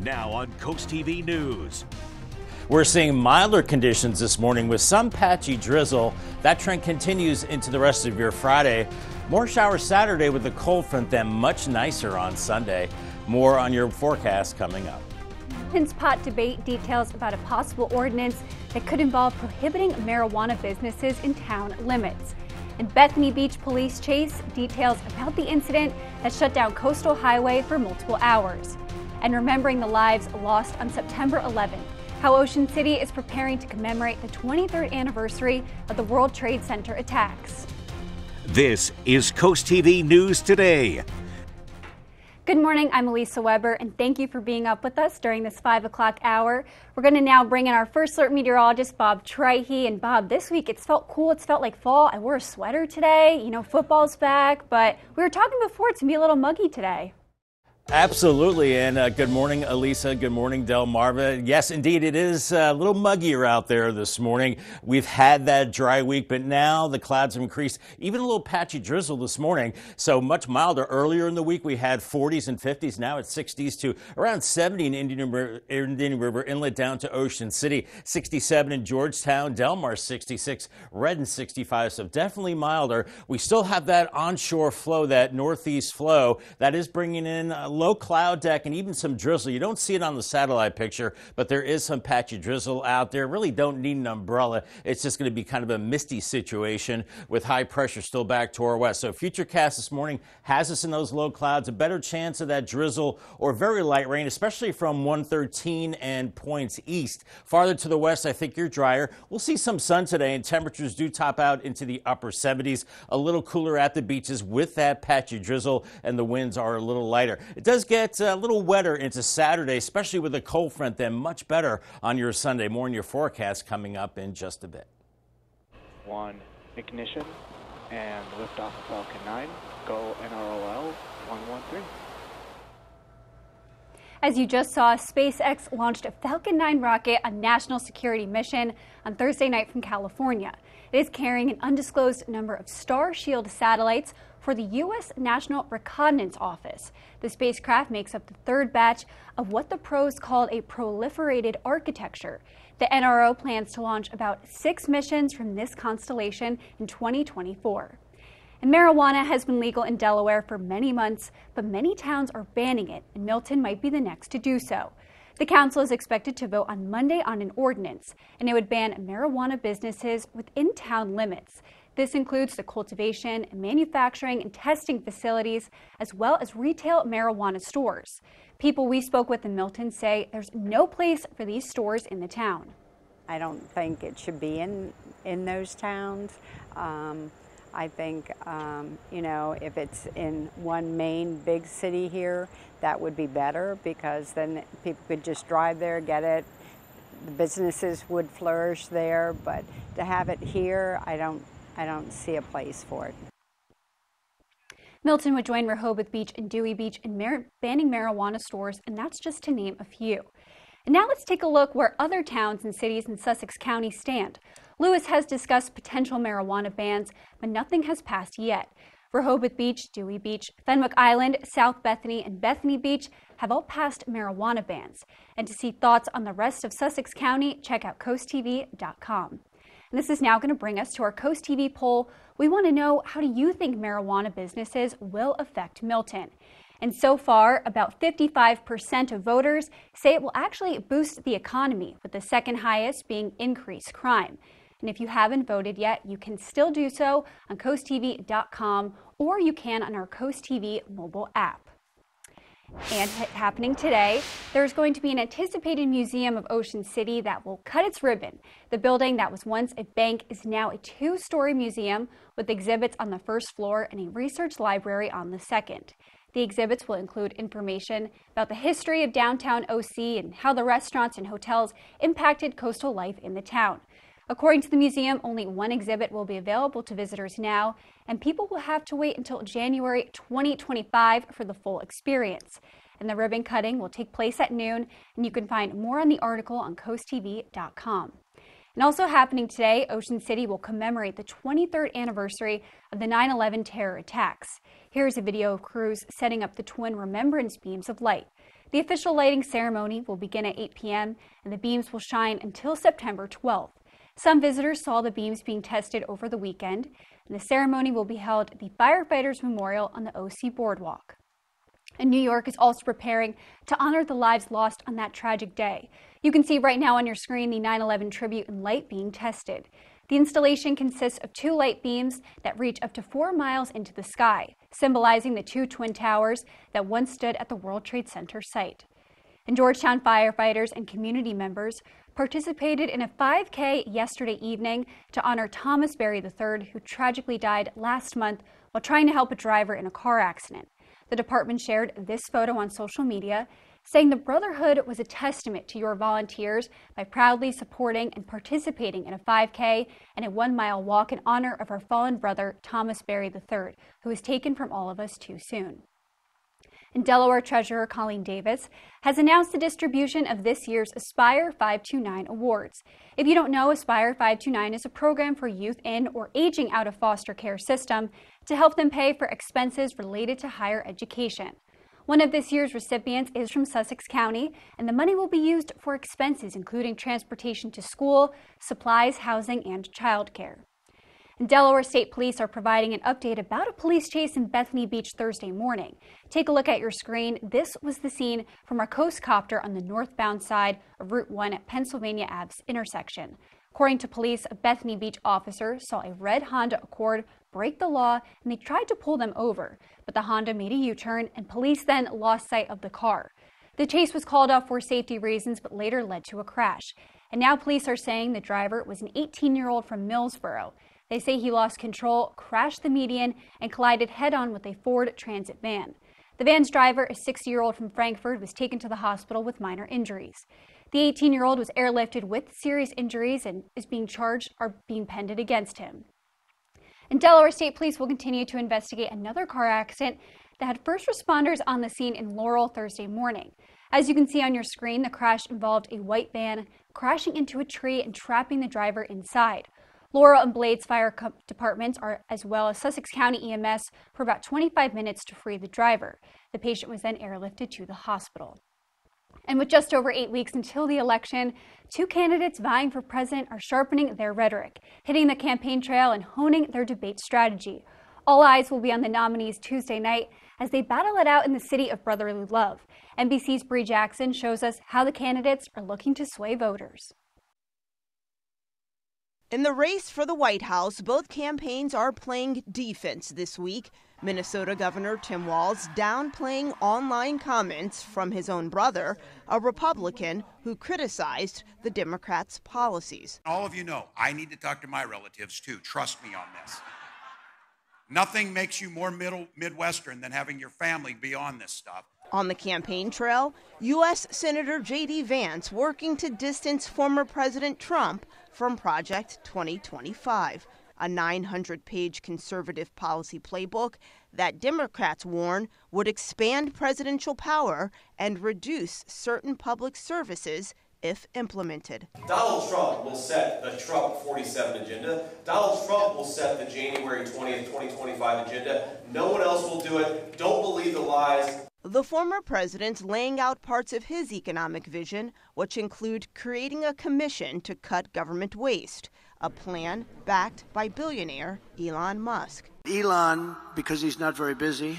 Now on Coast TV News. We're seeing milder conditions this morning with some patchy drizzle. That trend continues into the rest of your Friday. More showers Saturday with a cold front, then much nicer on Sunday. More on your forecast coming up. Pot debate details about a possible ordinance that could involve prohibiting marijuana businesses in town limits. And Bethany Beach police chase details about the incident that shut down Coastal Highway for multiple hours. And remembering the lives lost on September 11th. How Ocean City is preparing to commemorate the 23rd anniversary of the World Trade Center attacks. This is Coast TV News Today. Good morning, I'm Elisa Weber, and thank you for being up with us during this 5 o'clock hour. We're going to now bring in our first alert meteorologist, Bob Trihey. And Bob, this week it's felt cool, it's felt like fall. I wore a sweater today, you know, football's back, but we were talking before, it's going to be a little muggy today. Absolutely, and good morning, Elisa. Good morning, Delmarva. Yes, indeed, it is a little muggier out there this morning. We've had that dry week, but now the clouds have increased. Even a little patchy drizzle this morning, so much milder. Earlier in the week, we had 40s and 50s. Now it's 60s to around 70 in Indian River Inlet down to Ocean City. 67 in Georgetown, Delmar 66, Redden 65, so definitely milder. We still have that onshore flow, that northeast flow, that is bringing in low cloud deck and even some drizzle. You don't see it on the satellite picture, but there is some patchy drizzle out there. Really don't need an umbrella. It's just going to be kind of a misty situation with high pressure still back to our west. So Futurecast this morning has us in those low clouds, a better chance of that drizzle or very light rain, especially from 113 and points east. Farther to the west, I think you're drier. We'll see some sun today and temperatures do top out into the upper 70s. A little cooler at the beaches with that patchy drizzle, and the winds are a little lighter. It does get a little wetter into Saturday, especially with a cold front, then much better on your Sunday. More in your forecast coming up in just a bit. One, ignition, and liftoff of Falcon 9. Go NROL 113. As you just saw, SpaceX launched a Falcon 9 rocket on national security mission on Thursday night from California. It is carrying an undisclosed number of Starshield satellites for the U.S. National Reconnaissance Office. The spacecraft makes up the third batch of what the pros called a proliferated architecture. The NRO plans to launch about 6 missions from this constellation in 2024. And marijuana has been legal in Delaware for many months, but many towns are banning it, and Milton might be the next to do so. The council is expected to vote on Monday on an ordinance, and it would ban marijuana businesses within town limits. This includes the cultivation, manufacturing, and testing facilities, as well as retail marijuana stores. People we spoke with in Milton say there's no place for these stores in the town. I don't think it should be in those towns. I think, you know, if it's in one main big city here, that would be better, because then people could just drive there, get it. The businesses would flourish there, but to have it here, I don't see a place for it. Milton would join Rehoboth Beach and Dewey Beach in banning marijuana stores, and that's just to name a few. And now let's take a look where other towns and cities in Sussex County stand. Lewis has discussed potential marijuana bans, but nothing has passed yet. Rehoboth Beach, Dewey Beach, Fenwick Island, South Bethany, and Bethany Beach have all passed marijuana bans. And to see thoughts on the rest of Sussex County, check out CoastTV.com. And this is now going to bring us to our Coast TV poll. We want to know, how do you think marijuana businesses will affect Milton? And so far, about 55% of voters say it will actually boost the economy, with the second highest being increased crime. And if you haven't voted yet, you can still do so on CoastTV.com, or you can on our Coast TV mobile app. And happening today, there's going to be an anticipated museum of Ocean City that will cut its ribbon. The building that was once a bank is now a 2-story museum with exhibits on the first floor and a research library on the second. The exhibits will include information about the history of downtown OC and how the restaurants and hotels impacted coastal life in the town. According to the museum, only one exhibit will be available to visitors now, and people will have to wait until January 2025 for the full experience. And the ribbon cutting will take place at noon, and you can find more on the article on CoastTV.com. And also happening today, Ocean City will commemorate the 23rd anniversary of the 9/11 terror attacks. Here's a video of crews setting up the twin remembrance beams of light. The official lighting ceremony will begin at 8 p.m. and the beams will shine until September 12th. Some visitors saw the beams being tested over the weekend, and the ceremony will be held at the Firefighters Memorial on the OC Boardwalk. And New York is also preparing to honor the lives lost on that tragic day. You can see right now on your screen the 9/11 tribute and light being tested. The installation consists of 2 light beams that reach up to 4 miles into the sky, symbolizing the 2 twin towers that once stood at the World Trade Center site. And Georgetown firefighters and community members participated in a 5K yesterday evening to honor Thomas Berry III, who tragically died last month while trying to help a driver in a car accident. The department shared this photo on social media, saying the Brotherhood was a testament to your volunteers by proudly supporting and participating in a 5K and a 1-mile walk in honor of our fallen brother, Thomas Berry III, who was taken from all of us too soon. And Delaware Treasurer Colleen Davis has announced the distribution of this year's Aspire 529 awards. If you don't know, Aspire 529 is a program for youth in or aging out of foster care system to help them pay for expenses related to higher education. One of this year's recipients is from Sussex County, and the money will be used for expenses including transportation to school, supplies, housing, and childcare. And Delaware State Police are providing an update about a police chase in Bethany Beach Thursday morning. Take a look at your screen. This was the scene from our Coast Copter on the northbound side of Route 1 at Pennsylvania Ave's intersection. According to police, a Bethany Beach officer saw a red Honda Accord break the law and they tried to pull them over, but the Honda made a U-turn and police then lost sight of the car. The chase was called off for safety reasons but later led to a crash. And now police are saying the driver was an 18-year-old from Millsboro. They say he lost control, crashed the median, and collided head-on with a Ford Transit van. The van's driver, a 60-year-old from Frankfort, was taken to the hospital with minor injuries. The 18-year-old was airlifted with serious injuries and is being pended against him. And Delaware State Police will continue to investigate another car accident that had first responders on the scene in Laurel Thursday morning. As you can see on your screen, the crash involved a white van crashing into a tree and trapping the driver inside. Laurel and Blades Fire Departments, as well as Sussex County EMS, for about 25 minutes to free the driver. The patient was then airlifted to the hospital. And with just over 8 weeks until the election, 2 candidates vying for president are sharpening their rhetoric, hitting the campaign trail and honing their debate strategy. All eyes will be on the nominees Tuesday night as they battle it out in the city of brotherly love. NBC's Bree Jackson shows us how the candidates are looking to sway voters. In the race for the White House, both campaigns are playing defense this week. Minnesota Governor Tim Walz downplaying online comments from his own brother, a Republican who criticized the Democrats' policies. All of you know, I need to talk to my relatives too. Trust me on this. Nothing makes you more Midwestern than having your family be on this stuff. On the campaign trail, U.S. Senator J.D. Vance working to distance former President Trump from Project 2025, a 900-page conservative policy playbook that Democrats warn would expand presidential power and reduce certain public services if implemented. Donald Trump will set the Trump 47 agenda. Donald Trump will set the January 20th, 2025 agenda. No one else will do it. Don't believe the lies. The former president laying out parts of his economic vision, which include creating a commission to cut government waste, a plan backed by billionaire Elon Musk. Elon, because he's not very busy,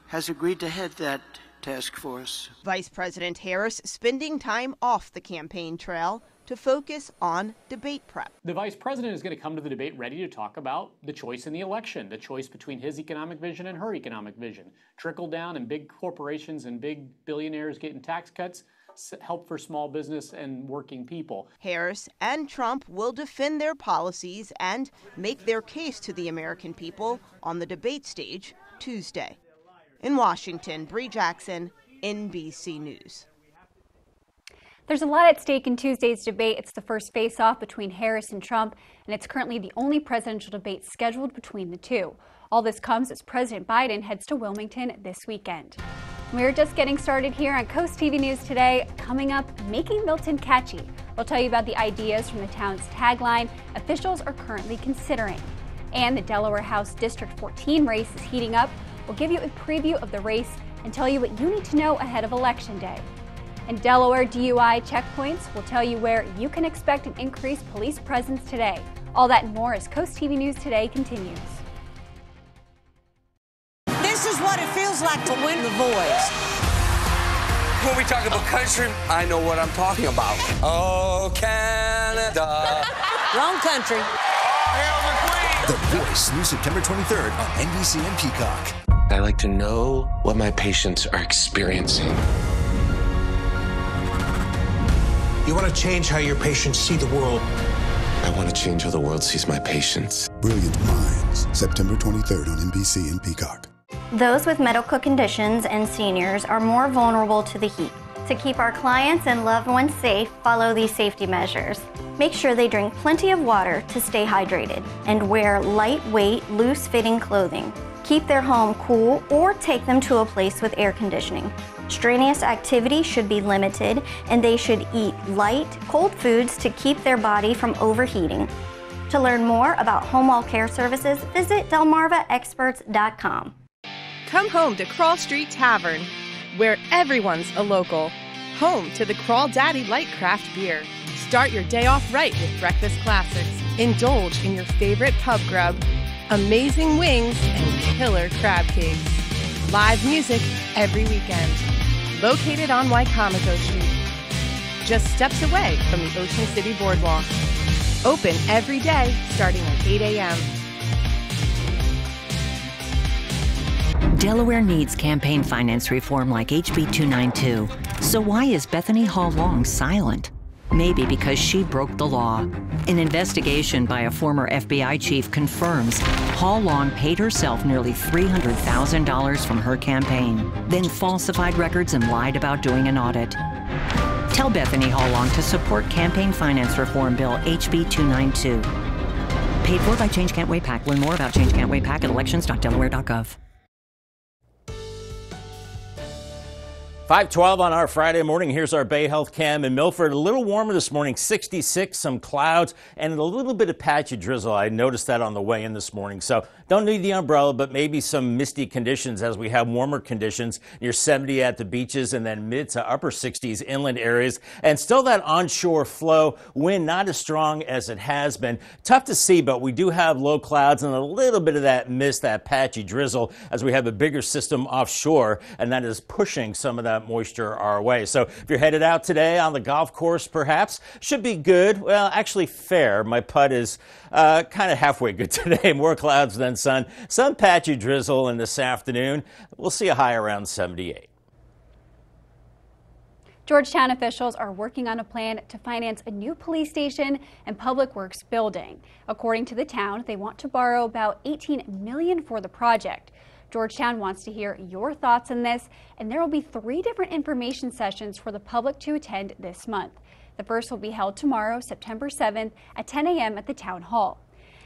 has agreed to head that task force. Vice President Harris spending time off the campaign trail to focus on debate prep. The vice president is going to come to the debate ready to talk about the choice in the election, the choice between his economic vision and her economic vision. Trickle down and big corporations and big billionaires getting tax cuts, help for small business and working people. Harris and Trump will defend their policies and make their case to the American people on the debate stage Tuesday. In Washington, Bree Jackson, NBC News. There's a lot at stake in Tuesday's debate. It's the first face-off between Harris and Trump, and it's currently the only presidential debate scheduled between the two. All this comes as President Biden heads to Wilmington this weekend. We're just getting started here on Coast TV News today. Coming up, making Milton catchy. We'll tell you about the ideas from the town's tagline officials are currently considering. And the Delaware House District 14 race is heating up. We'll give you a preview of the race and tell you what you need to know ahead of Election Day. And Delaware DUI checkpoints will tell you where you can expect an increased police presence today. All that and more as Coast TV News Today continues. This is what it feels like to win The Voice. When we talk about country, I know what I'm talking about. Oh, Canada. Wrong country. Oh, hail the Queen. The Voice, new September 23rd on NBC and Peacock. I like to know what my patients are experiencing. You want to change how your patients see the world. I want to change how the world sees my patients. Brilliant Minds, September 23rd on NBC and Peacock. Those with medical conditions and seniors are more vulnerable to the heat. To keep our clients and loved ones safe, follow these safety measures. Make sure they drink plenty of water to stay hydrated and wear lightweight, loose-fitting clothing. Keep their home cool or take them to a place with air conditioning. Strenuous activity should be limited and they should eat light, cold foods to keep their body from overheating. To learn more about home wall care services, visit delmarvaexperts.com. Come home to Crawl Street Tavern, where everyone's a local. Home to the Crawl Daddy Light Craft Beer. Start your day off right with breakfast classics. Indulge in your favorite pub grub, amazing wings, and killer crab cakes. Live music every weekend. Located on Wycomico Street, just steps away from the Ocean City Boardwalk. Open every day starting at 8 a.m. Delaware needs campaign finance reform like HB 292. So why is Bethany Hall Long silent? Maybe because she broke the law. An investigation by a former FBI chief confirms Hall Long paid herself nearly $300,000 from her campaign, then falsified records and lied about doing an audit. Tell Bethany Hall Long to support Campaign Finance Reform Bill HB 292. Paid for by Change Can't Wait PAC. Learn more about Change Can't Wait PAC at elections.delaware.gov. 5:12 on our Friday morning. Here's our Bay Health Cam in Milford. A little warmer this morning, 66, some clouds, and a little bit of patchy drizzle. I noticed that on the way in this morning. So don't need the umbrella, but maybe some misty conditions as we have warmer conditions near 70 at the beaches and then mid to upper 60s inland areas. And still that onshore flow, wind not as strong as it has been. Tough to see, but we do have low clouds and a little bit of that mist, that patchy drizzle as we have a bigger system offshore, and that is pushing some of that moisture our way. So if you're headed out today on the golf course, perhaps, should be good. Well, actually fair. My putt is kind of halfway good today. More clouds than sun. Some patchy drizzle in this afternoon. We'll see a high around 78. Georgetown officials are working on a plan to finance a new police station and public works building. According to the town, they want to borrow about $18 million for the project. Georgetown wants to hear your thoughts on this, and there will be 3 different information sessions for the public to attend this month. The first will be held tomorrow, September 7th at 10 a.m. at the Town Hall.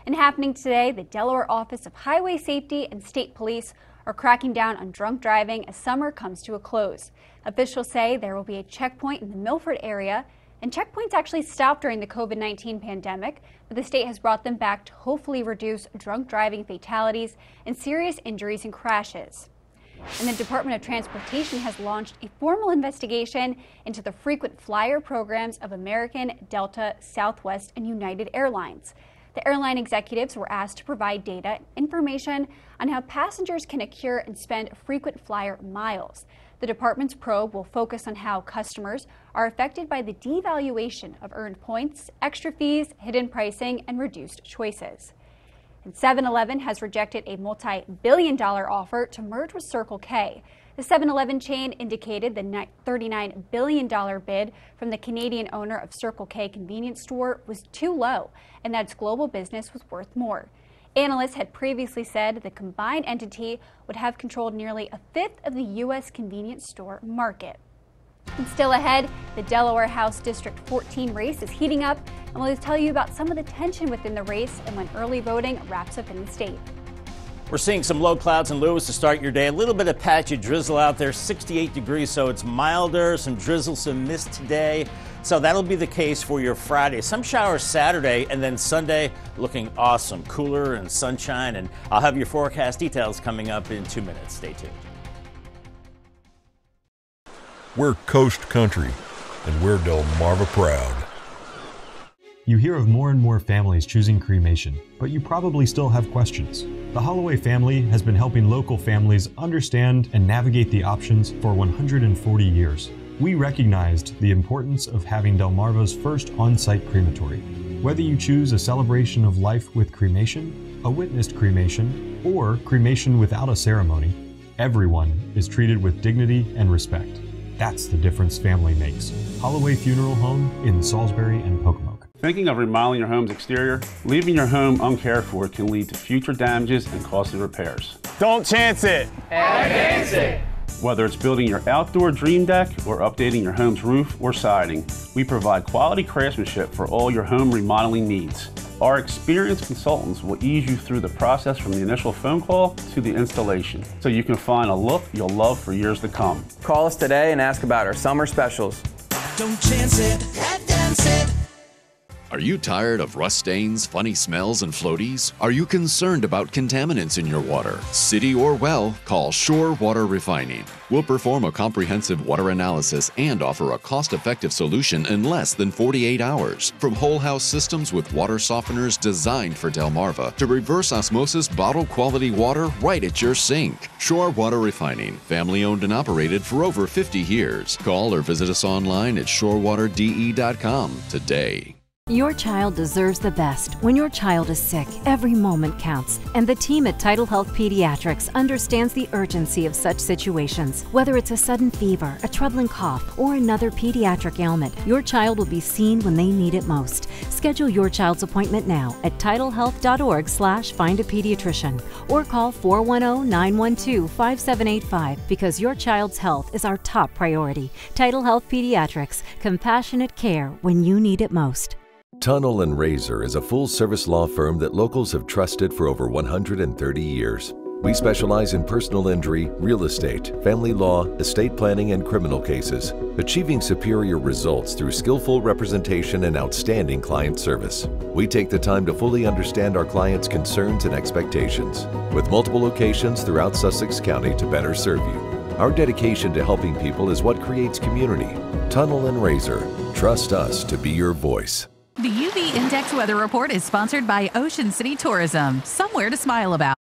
And happening today, the Delaware Office of Highway Safety and State Police are cracking down on drunk driving as summer comes to a close. Officials say there will be a checkpoint in the Milford area, and checkpoints actually stopped during the COVID-19 pandemic, but the state has brought them back to hopefully reduce drunk driving fatalities and serious injuries and crashes. And the Department of Transportation has launched a formal investigation into the frequent flyer programs of American, Delta, Southwest, and United Airlines. The airline executives were asked to provide data and information on how passengers can accrue and spend frequent flyer miles. The department's probe will focus on how customers are affected by the devaluation of earned points, extra fees, hidden pricing, and reduced choices. And 7-Eleven has rejected a multi-billion-dollar offer to merge with Circle K. The 7-Eleven chain indicated the $39 billion bid from the Canadian owner of Circle K convenience store was too low and that its global business was worth more. Analysts had previously said the combined entity would have controlled nearly a fifth of the U.S. convenience store market. And still ahead, the Delaware House District 14 race is heating up, and we'll tell you about some of the tension within the race and when early voting wraps up in the state. We're seeing some low clouds in Lewis to start your day. A little bit of patchy drizzle out there, 68 degrees, so it's milder. Some drizzle, some mist today. So that'll be the case for your Friday. Some showers Saturday, and then Sunday looking awesome. Cooler and sunshine, and I'll have your forecast details coming up in 2 minutes. Stay tuned. We're Coast Country, and we're Delmarva proud. You hear of more and more families choosing cremation, but you probably still have questions. The Holloway family has been helping local families understand and navigate the options for 140 years. We recognized the importance of having Delmarva's first on-site crematory. Whether you choose a celebration of life with cremation, a witnessed cremation, or cremation without a ceremony, everyone is treated with dignity and respect. That's the difference family makes. Holloway Funeral Home in Salisbury and Pocomoke. Thinking of remodeling your home's exterior? Leaving your home uncared for can lead to future damages and costly repairs. Don't chance it. Advance it. Whether it's building your outdoor dream deck or updating your home's roof or siding, we provide quality craftsmanship for all your home remodeling needs. Our experienced consultants will ease you through the process from the initial phone call to the installation, so you can find a look you'll love for years to come. Call us today and ask about our summer specials. Don't chance it, advance it. Are you tired of rust stains, funny smells, and floaties? Are you concerned about contaminants in your water? City or well, call Shore Water Refining. We'll perform a comprehensive water analysis and offer a cost-effective solution in less than 48 hours. From whole house systems with water softeners designed for Delmarva to reverse osmosis bottled quality water right at your sink. Shore Water Refining, family owned and operated for over 50 years. Call or visit us online at shorewaterde.com today. Your child deserves the best. When your child is sick, every moment counts. And the team at Tidal Health Pediatrics understands the urgency of such situations. Whether it's a sudden fever, a troubling cough, or another pediatric ailment, your child will be seen when they need it most. Schedule your child's appointment now at tidalhealth.org/findapediatrician or call 410-912-5785 because your child's health is our top priority. Tidal Health Pediatrics, compassionate care when you need it most. Tunnel & Razor is a full-service law firm that locals have trusted for over 130 years. We specialize in personal injury, real estate, family law, estate planning, and criminal cases, achieving superior results through skillful representation and outstanding client service. We take the time to fully understand our clients' concerns and expectations, with multiple locations throughout Sussex County to better serve you. Our dedication to helping people is what creates community. Tunnel & Razor. Trust us to be your voice. The UV Index Weather Report is sponsored by Ocean City Tourism. Somewhere to smile about.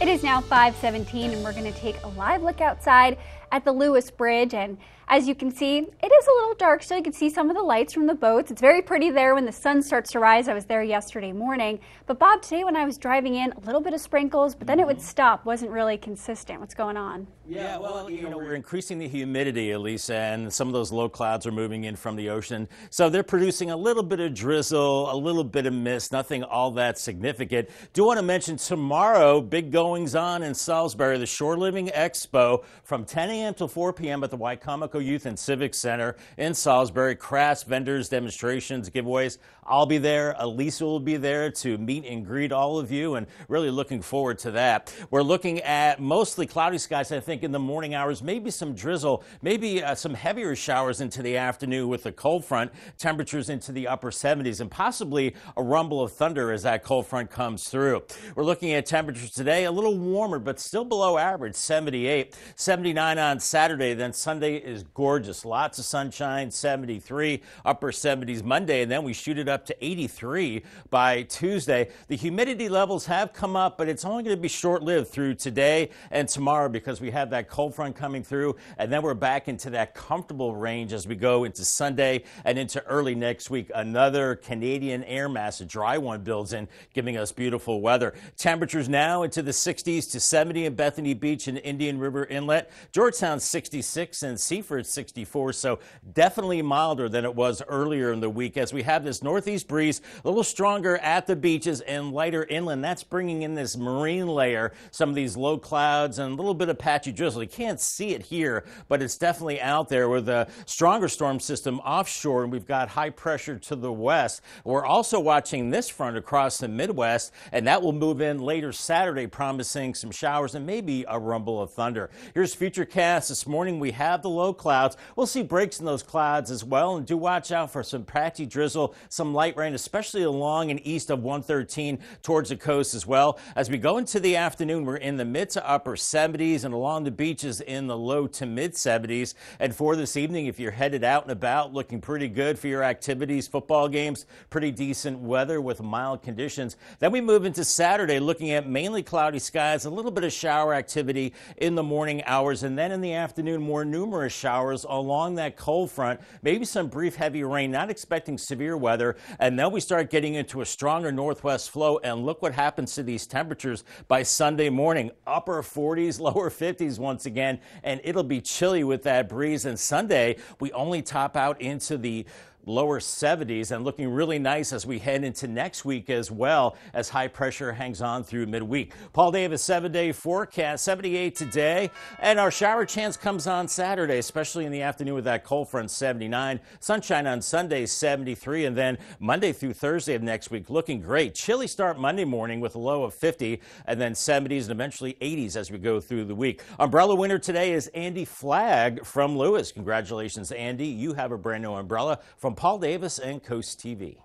It is now 5:17 and we're going to take a live look outside at the Lewis Bridge, and as you can see, it is a little dark, so you can see some of the lights from the boats. It's very pretty there when the sun starts to rise. I was there yesterday morning. But Bob, today when I was driving in, a little bit of sprinkles, but then it would stop. Wasn't really consistent. What's going on? Yeah, well, we're increasing the humidity, Elisa, and some of those low clouds are moving in from the ocean. So they're producing a little bit of drizzle, a little bit of mist, nothing all that significant. Do want to mention tomorrow, big goings on in Salisbury, the Shore Living Expo from 10 a.m. till 4 p.m. at the Wicomico Youth and Civic Center in Salisbury. Crafts, vendors, demonstrations, giveaways. I'll be there. Elisa will be there to meet and greet all of you, and really looking forward to that. We're looking at mostly cloudy skies, I think, in the morning hours, maybe some drizzle, maybe some heavier showers into the afternoon with the cold front, temperatures into the upper 70s, and possibly a rumble of thunder as that cold front comes through. We're looking at temperatures today, a little warmer, but still below average, 78, 79 on Saturday. Then Sunday is gorgeous. Lots of sunshine, 73, upper 70s Monday, and then we shoot it up to 83 by Tuesday. The humidity levels have come up, but it's only going to be short-lived through today and tomorrow because we have that cold front coming through, and then we're back into that comfortable range as we go into Sunday and into early next week. Another Canadian air mass, a dry one, builds in, giving us beautiful weather. Temperatures now into the 60s to 70 in Bethany Beach and Indian River Inlet. Georgetown 66 and Seaford 64, so definitely milder than it was earlier in the week as we have this northeast breeze, a little stronger at the beaches and lighter inland. That's bringing in this marine layer, some of these low clouds and a little bit of patchy drizzle. You can't see it here, but it's definitely out there with a stronger storm system offshore, and we've got high pressure to the west. We're also watching this front across the Midwest, and that will move in later Saturday, promising some showers and maybe a rumble of thunder. Here's Futurecast forecast this morning, we have the low clouds. We'll see breaks in those clouds as well, and do watch out for some patchy drizzle, some light rain, especially along and east of 113 towards the coast as well. As we go into the afternoon, we're in the mid to upper 70s and along the beaches in the low to mid 70s. And for this evening, if you're headed out and about, looking pretty good for your activities, football games, pretty decent weather with mild conditions. Then we move into Saturday, looking at mainly cloudy skies, a little bit of shower activity in the morning hours, and then in the afternoon, more numerous showers along that cold front, maybe some brief heavy rain, not expecting severe weather. And then we start getting into a stronger northwest flow, and look what happens to these temperatures by Sunday morning. Upper 40s, lower 50s once again, and it'll be chilly with that breeze. And Sunday, we only top out into the lower 70s and looking really nice as we head into next week as well, as high pressure hangs on through midweek. Paul Davis 7-day forecast, 78 today, and our shower chance comes on Saturday, especially in the afternoon with that cold front, 79. Sunshine on Sunday, 73, and then Monday through Thursday of next week looking great. Chilly start Monday morning with a low of 50, and then 70s and eventually 80s as we go through the week. Umbrella winner today is Andy Flagg from Lewis. Congratulations, Andy. You have a brand new umbrella from Paul Davis and Coast TV.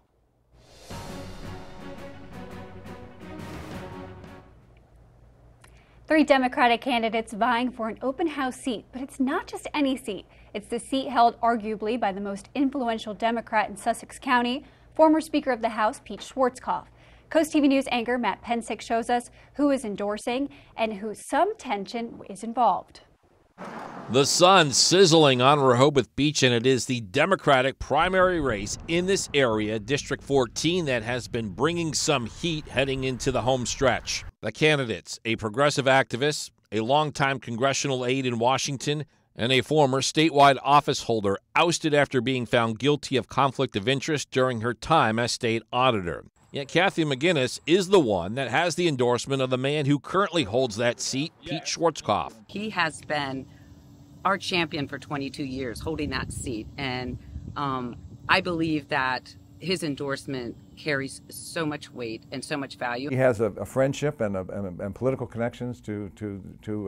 Three Democratic candidates vying for an open house seat, but it's not just any seat. It's the seat held arguably by the most influential Democrat in Sussex County, former Speaker of the House Pete Schwarzkopf. Coast TV News anchor Matt Pensick shows us who is endorsing and who some tension is involved. The sun sizzling on Rehoboth Beach, and it is the Democratic primary race in this area, District 14, that has been bringing some heat heading into the home stretch. The candidates, a progressive activist, a longtime congressional aide in Washington, and a former statewide office holder ousted after being found guilty of conflict of interest during her time as state auditor. Yet Kathy McGinnis is the one that has the endorsement of the man who currently holds that seat, Pete Schwarzkopf. He has been our champion for 22 years, holding that seat. And I believe that his endorsement carries so much weight and so much value. He has a friendship and political connections to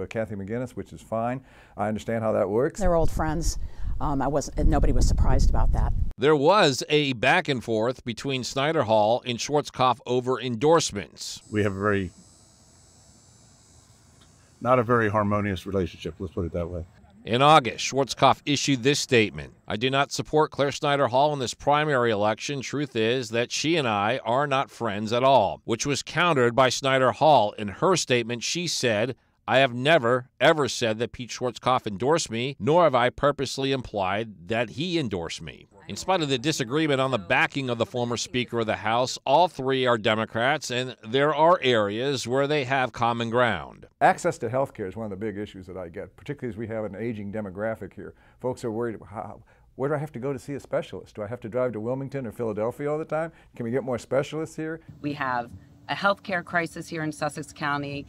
Kathy McGinnis, which is fine. I understand how that works. They're old friends. Nobody was surprised about that. There was a back and forth between Snyder Hall and Schwarzkopf over endorsements. We have not a very harmonious relationship, let's put it that way. In August, Schwarzkopf issued this statement: "I do not support Claire Snyder Hall in this primary election. Truth is that she and I are not friends at all," which was countered by Snyder Hall. In her statement, she said, "I have never, ever said that Pete Schwarzkopf endorsed me, nor have I purposely implied that he endorsed me." In spite of the disagreement on the backing of the former Speaker of the House, all three are Democrats, and there are areas where they have common ground. Access to health care is one of the big issues that I get, particularly as we have an aging demographic here. Folks are worried, where do I have to go to see a specialist? Do I have to drive to Wilmington or Philadelphia all the time? Can we get more specialists here? We have a health care crisis here in Sussex County.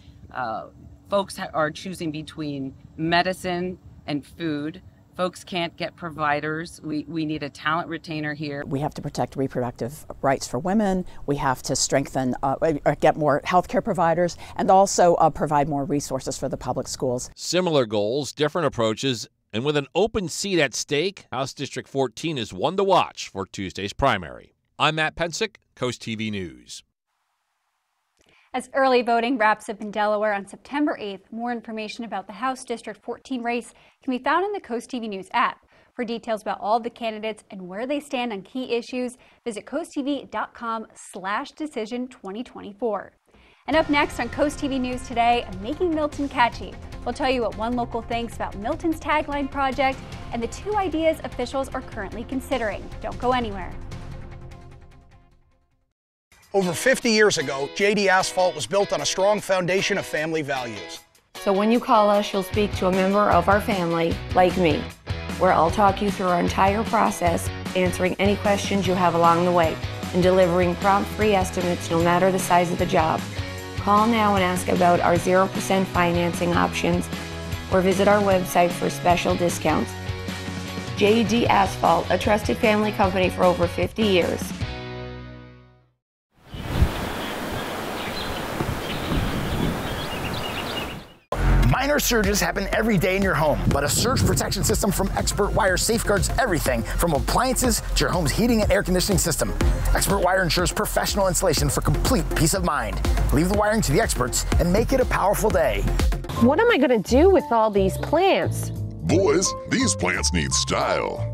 Folks are choosing between medicine and food. Folks can't get providers. We need a talent retainer here. We have to protect reproductive rights for women. We have to strengthen, get more health care providers, and also provide more resources for the public schools. Similar goals, different approaches, and with an open seat at stake, House District 14 is one to watch for Tuesday's primary. I'm Matt Pensick, Coast TV News. As early voting wraps up in Delaware on September 8th, more information about the House District 14 race can be found in the Coast TV News app. For details about all the candidates and where they stand on key issues, visit coasttv.com/decision2024. And up next on Coast TV News today, Making Milton Catchy. We'll tell you what one local thinks about Milton's tagline project and the 2 ideas officials are currently considering. Don't go anywhere. Over 50 years ago, JD Asphalt was built on a strong foundation of family values. So when you call us, you'll speak to a member of our family, like me, where I'll talk you through our entire process, answering any questions you have along the way, and delivering prompt free estimates no matter the size of the job. Call now and ask about our 0% financing options, or visit our website for special discounts. JD Asphalt, a trusted family company for over 50 years. Minor surges happen every day in your home, but a surge protection system from Expert Wire safeguards everything from appliances to your home's heating and air conditioning system. Expert Wire ensures professional installation for complete peace of mind. Leave the wiring to the experts and make it a powerful day. What am I going to do with all these plants? Boys, these plants need style.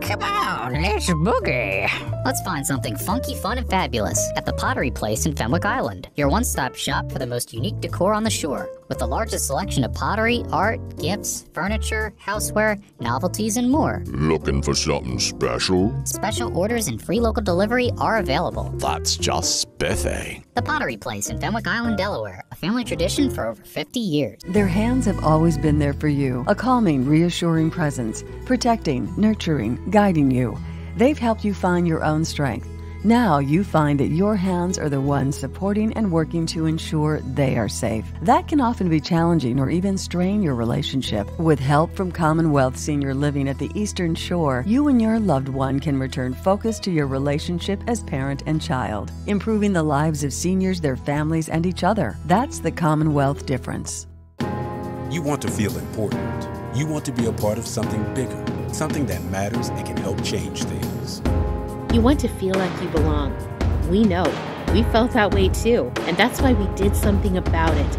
Come on, let's boogie. Let's find something funky, fun, and fabulous at the Pottery Place in Fenwick Island, your one-stop shop for the most unique decor on the shore. With the largest selection of pottery, art, gifts, furniture, houseware, novelties, and more. Looking for something special? Special orders and free local delivery are available. That's just spiffy. The Pottery Place in Fenwick Island, Delaware, a family tradition for over 50 years. Their hands have always been there for you, a calming, reassuring presence, protecting, nurturing, guiding you. They've helped you find your own strength. Now you find that your hands are the ones supporting and working to ensure they are safe. That can often be challenging or even strain your relationship. With help from Commonwealth Senior Living at the Eastern Shore, you and your loved one can return focus to your relationship as parent and child, improving the lives of seniors, their families, and each other. That's the Commonwealth difference. You want to feel important. You want to be a part of something bigger, something that matters and can help change things. You want to feel like you belong. We know. We felt that way too, and that's why we did something about it.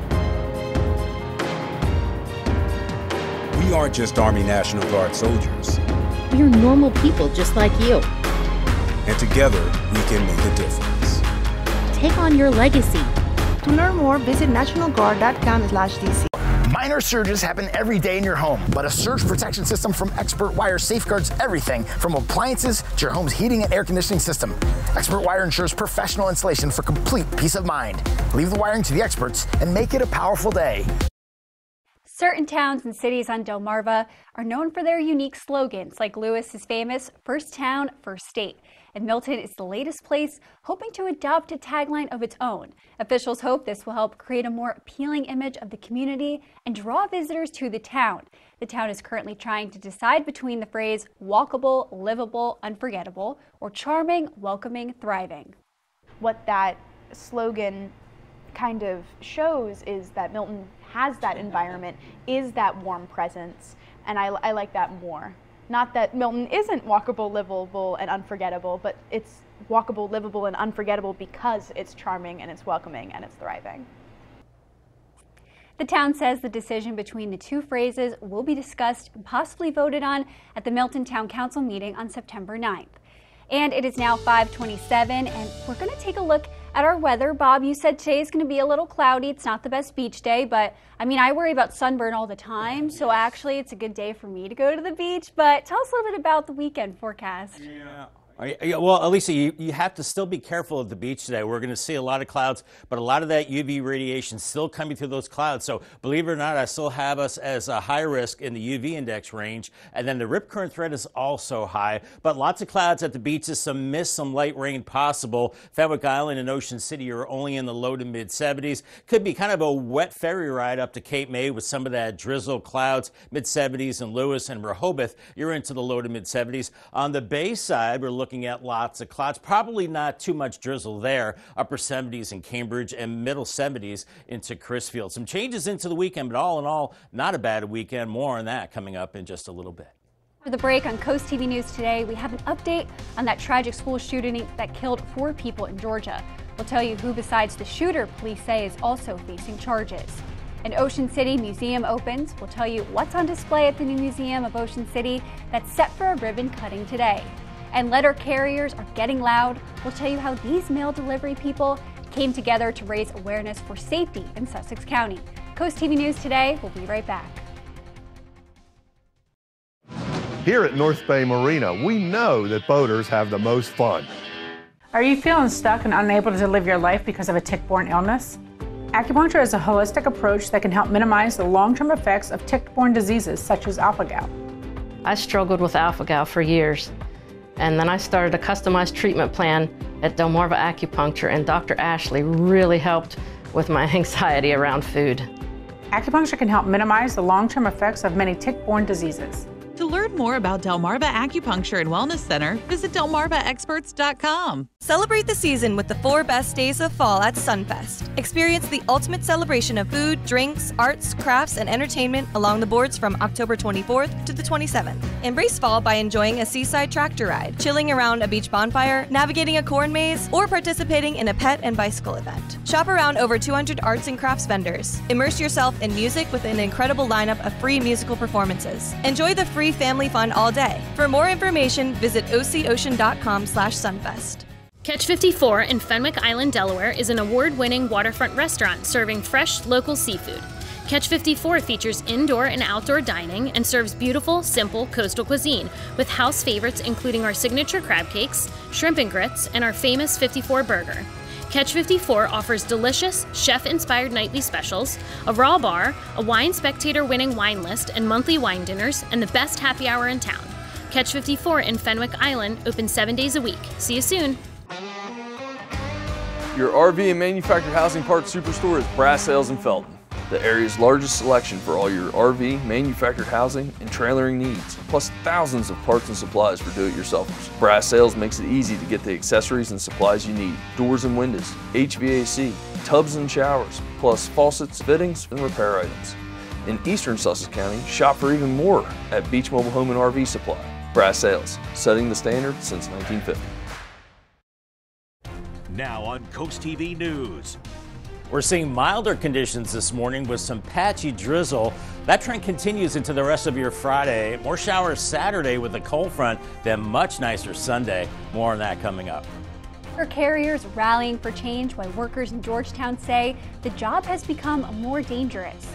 We aren't just Army National Guard soldiers. We are normal people just like you. And together, we can make a difference. Take on your legacy. To learn more, visit nationalguard.com/DC. Minor surges happen every day in your home, but a surge protection system from Expert Wire safeguards everything from appliances to your home's heating and air conditioning system. Expert Wire ensures professional installation for complete peace of mind. Leave the wiring to the experts and make it a powerful day. Certain towns and cities on Delmarva are known for their unique slogans, like Lewis's famous "First Town, First State." And Milton is the latest place hoping to adopt a tagline of its own. Officials hope this will help create a more appealing image of the community and draw visitors to the town. The town is currently trying to decide between the phrase walkable, livable, unforgettable, or charming, welcoming, thriving. What that slogan kind of shows is that Milton has that environment, is that warm presence, and I like that more. Not that Milton isn't walkable, livable, and unforgettable, but it's walkable, livable, and unforgettable because it's charming and it's welcoming and it's thriving. The town says the decision between the two phrases will be discussed and possibly voted on at the Milton Town Council meeting on September 9th. And it is now 5:27, and we're going to take a look at our weather. Bob, you said today is going to be a little cloudy. It's not the best beach day, but I mean, I worry about sunburn all the time, so actually it's a good day for me to go to the beach. But tell us a little bit about the weekend forecast. Well, Elisa, you have to still be careful at the beach today. We're going to see a lot of clouds, but a lot of that UV radiation still coming through those clouds. So believe it or not, I still have us as a high risk in the UV index range. And then the rip current threat is also high, but lots of clouds at the beaches, some mist, some light rain possible. Fenwick Island and Ocean City are only in the low to mid 70s. Could be kind of a wet ferry ride up to Cape May with some of that drizzle clouds, mid 70s in Lewis and Rehoboth. You're into the low to mid 70s. On the bay side, we're looking at lots of clouds, probably not too much drizzle there, upper 70s in Cambridge and middle 70s into Crisfield. Some changes into the weekend, but all in all, not a bad weekend. More on that coming up in just a little bit. For the break on CoastTV News today, we have an update on that tragic school shooting that killed 4 people in Georgia. We'll tell you who besides the shooter police say is also facing charges. An Ocean City museum opens. We'll tell you what's on display at the new Museum of Ocean City that's set for a ribbon cutting today. And letter carriers are getting loud. We'll tell you how these mail delivery people came together to raise awareness for safety in Sussex County. CoastTV News today. We'll be right back. Here at North Bay Marina, we know that boaters have the most fun. Are you feeling stuck and unable to live your life because of a tick-borne illness? Acupuncture is a holistic approach that can help minimize the long-term effects of tick-borne diseases such as alpha-gal. I struggled with alpha-gal for years. And then I started a customized treatment plan at Delmarva Acupuncture, and Dr. Ashley really helped with my anxiety around food. Acupuncture can help minimize the long-term effects of many tick-borne diseases. To learn learn more about Delmarva Acupuncture and Wellness Center, visit delmarvaexperts.com. Celebrate the season with the 4 best days of fall at Sunfest. Experience the ultimate celebration of food, drinks, arts, crafts, and entertainment along the boards from October 24th to the 27th. Embrace fall by enjoying a seaside tractor ride, chilling around a beach bonfire, navigating a corn maze, or participating in a pet and bicycle event. Shop around over 200 arts and crafts vendors. Immerse yourself in music with an incredible lineup of free musical performances. Enjoy the free family fun all day. For more information, visit ococean.com/sunfest. Catch 54 in Fenwick Island, Delaware is an award-winning waterfront restaurant serving fresh, local seafood. Catch 54 features indoor and outdoor dining and serves beautiful, simple coastal cuisine with house favorites including our signature crab cakes, shrimp and grits, and our famous 54 burger. Catch 54 offers delicious, chef-inspired nightly specials, a raw bar, a Wine Spectator winning wine list and monthly wine dinners, and the best happy hour in town. Catch 54 in Fenwick Island, open 7 days a week. See you soon. Your RV and manufactured housing parts superstore is Brass Sales in Felton, the area's largest selection for all your RV, manufactured housing, and trailering needs, plus thousands of parts and supplies for do-it-yourselfers. Brass Sales makes it easy to get the accessories and supplies you need: doors and windows, HVAC, tubs and showers, plus faucets, fittings, and repair items. In eastern Sussex County, shop for even more at Beach Mobile Home and RV Supply. Brass Sales, setting the standard since 1950. Now on CoastTV News. We're seeing milder conditions this morning with some patchy drizzle. That trend continues into the rest of your Friday. More showers Saturday with a cold front, then much nicer Sunday. More on that coming up. For carriers rallying for change while workers in Georgetown say the job has become more dangerous.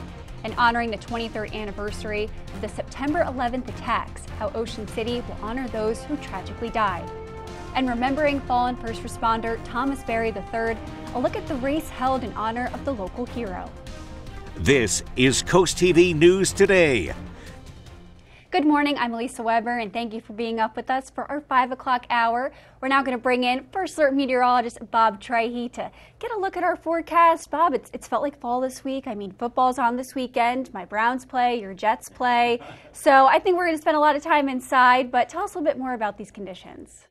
And honoring the 23rd anniversary of the September 11th attacks, how Ocean City will honor those who tragically died. And remembering fallen first responder Thomas Berry III, a look at the race held in honor of the local hero. This is CoastTV News Today. Good morning, I'm Elisa Weber, and thank you for being up with us for our 5 o'clock hour. We're now going to bring in First Alert Meteorologist Bob Trahey to get a look at our forecast. Bob, it's felt like fall this week. I mean, football's on this weekend. My Browns play, your Jets play. So I think we're going to spend a lot of time inside, but tell us a little bit more about these conditions.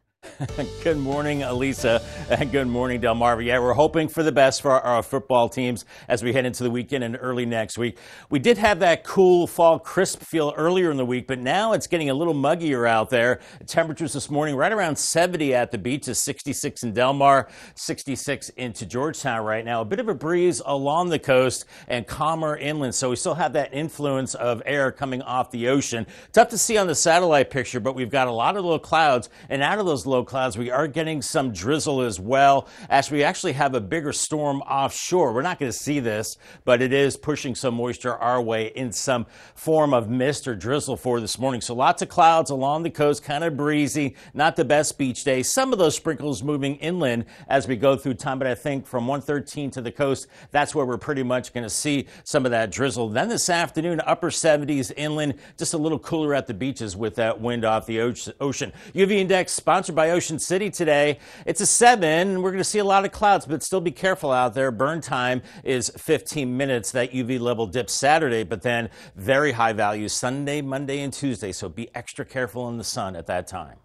Good morning, Elisa, and good morning, Delmarva. Yeah, we're hoping for the best for our football teams as we head into the weekend and early next week. We did have that cool fall crisp feel earlier in the week, but now it's getting a little muggier out there. Temperatures this morning right around 70 at the beaches, 66 in Delmar, 66 into Georgetown right now. A bit of a breeze along the coast and calmer inland, so we still have that influence of air coming off the ocean. Tough to see on the satellite picture, but we've got a lot of low clouds, and out of those low clouds, we are getting some drizzle as well, as we actually have a bigger storm offshore. We're not going to see this, but it is pushing some moisture our way in some form of mist or drizzle for this morning. So lots of clouds along the coast, kind of breezy, not the best beach day. Some of those sprinkles moving inland as we go through time, but I think from 113 to the coast, that's where we're pretty much going to see some of that drizzle. Then this afternoon, upper 70s inland, just a little cooler at the beaches with that wind off the ocean. UV index sponsored by Ocean City today. It's a 7. We're going to see a lot of clouds, but still be careful out there. Burn time is 15 minutes. That UV level dips Saturday, but then very high values Sunday, Monday, and Tuesday. So be extra careful in the sun at that time.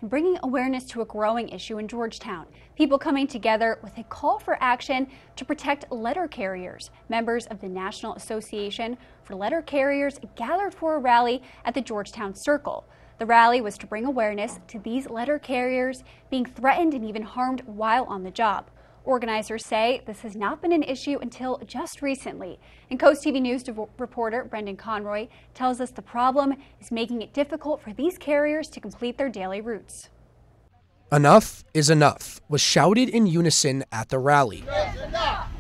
And bringing awareness to a growing issue in Georgetown. People coming together with a call for action to protect letter carriers. Members of the National Association for Letter Carriers gathered for a rally at the Georgetown Circle. The rally was to bring awareness to these letter carriers being threatened and even harmed while on the job. Organizers say this has not been an issue until just recently. And CoastTV News reporter Brendan Conroy tells us the problem is making it difficult for these carriers to complete their daily routes. Enough is enough was shouted in unison at the rally. Enough!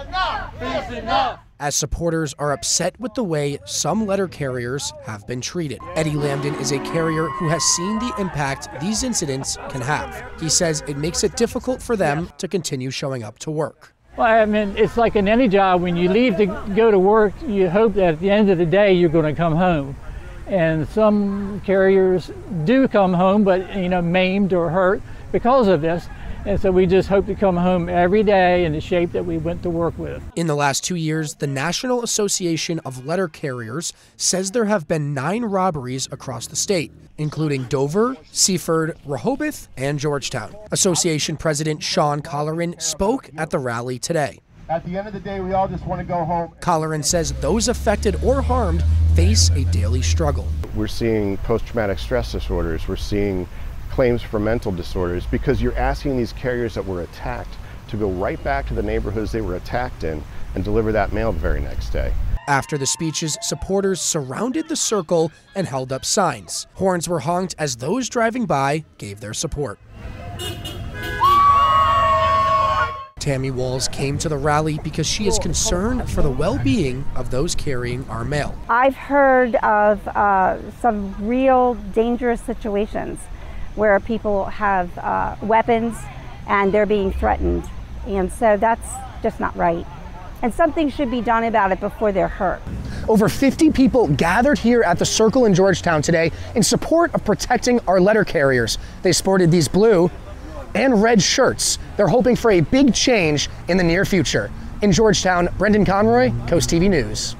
Enough! Enough! As supporters are upset with the way some letter carriers have been treated. Eddie Lambden is a carrier who has seen the impact these incidents can have. He says it makes it difficult for them to continue showing up to work. Well, I mean, it's like in any job, when you leave to go to work, you hope that at the end of the day you're going to come home. And some carriers do come home, but maimed or hurt because of this. And so we just hope to come home every day in the shape that we went to work with. In the last 2 years, the National Association of Letter Carriers says there have been 9 robberies across the state, including Dover, Seaford, Rehoboth, and Georgetown. Association President Sean Colleran spoke at the rally today. At the end of the day, we all just want to go home. Colleran says those affected or harmed face a daily struggle. We're seeing post-traumatic stress disorders. We're seeing claims for mental disorders because you're asking these carriers that were attacked to go right back to the neighborhoods they were attacked in and deliver that mail the very next day. After the speeches, supporters surrounded the circle and held up signs. Horns were honked as those driving by gave their support. Tammy Walls came to the rally because she is concerned for the well-being of those carrying our mail. I've heard of some real dangerous situations where people have weapons and they're being threatened. And so that's just not right. And something should be done about it before they're hurt. Over 50 people gathered here at the Circle in Georgetown today in support of protecting our letter carriers. They sported these blue and red shirts. They're hoping for a big change in the near future. In Georgetown, Brendan Conroy, CoastTV News.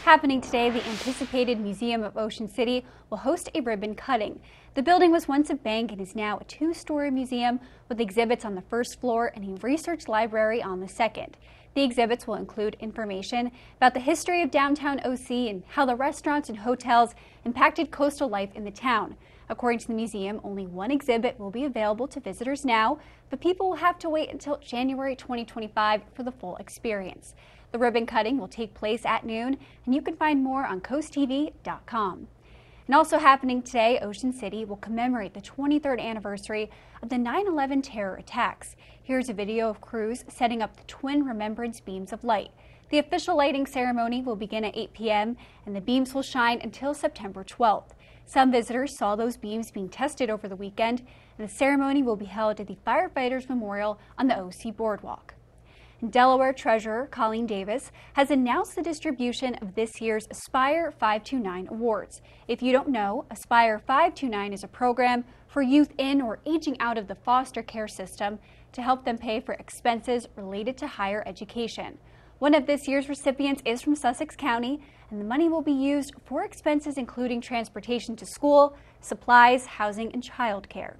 Happening today, the anticipated Museum of Ocean City will host a ribbon cutting. The building was once a bank and is now a 2-story museum with exhibits on the first floor and a research library on the second. The exhibits will include information about the history of downtown OC and how the restaurants and hotels impacted coastal life in the town. According to the museum, only one exhibit will be available to visitors now, but people will have to wait until January 2025 for the full experience. The ribbon cutting will take place at noon, and you can find more on CoastTV.com. And also happening today, Ocean City will commemorate the 23rd anniversary of the 9/11 terror attacks. Here's a video of crews setting up the twin remembrance beams of light. The official lighting ceremony will begin at 8 p.m., and the beams will shine until September 12th. Some visitors saw those beams being tested over the weekend, and the ceremony will be held at the Firefighters Memorial on the OC Boardwalk. Delaware Treasurer Colleen Davis has announced the distribution of this year's Aspire 529 awards. If you don't know, Aspire 529 is a program for youth in or aging out of the foster care system to help them pay for expenses related to higher education. One of this year's recipients is from Sussex County, and the money will be used for expenses including transportation to school, supplies, housing, and childcare.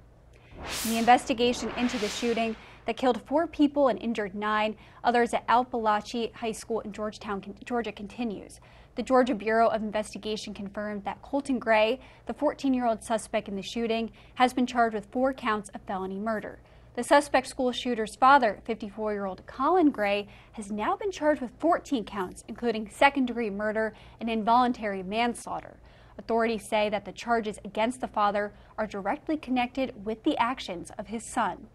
The investigation into the shooting that killed 4 people and injured 9 others at Appalachia High School in Georgetown, Georgia continues. The Georgia Bureau of Investigation confirmed that Colton Gray, the 14-year-old suspect in the shooting, has been charged with 4 counts of felony murder. The suspect school shooter's father, 54-year-old Colin Gray, has now been charged with 14 counts, including second-degree murder and involuntary manslaughter. Authorities say that the charges against the father are directly connected with the actions of his son.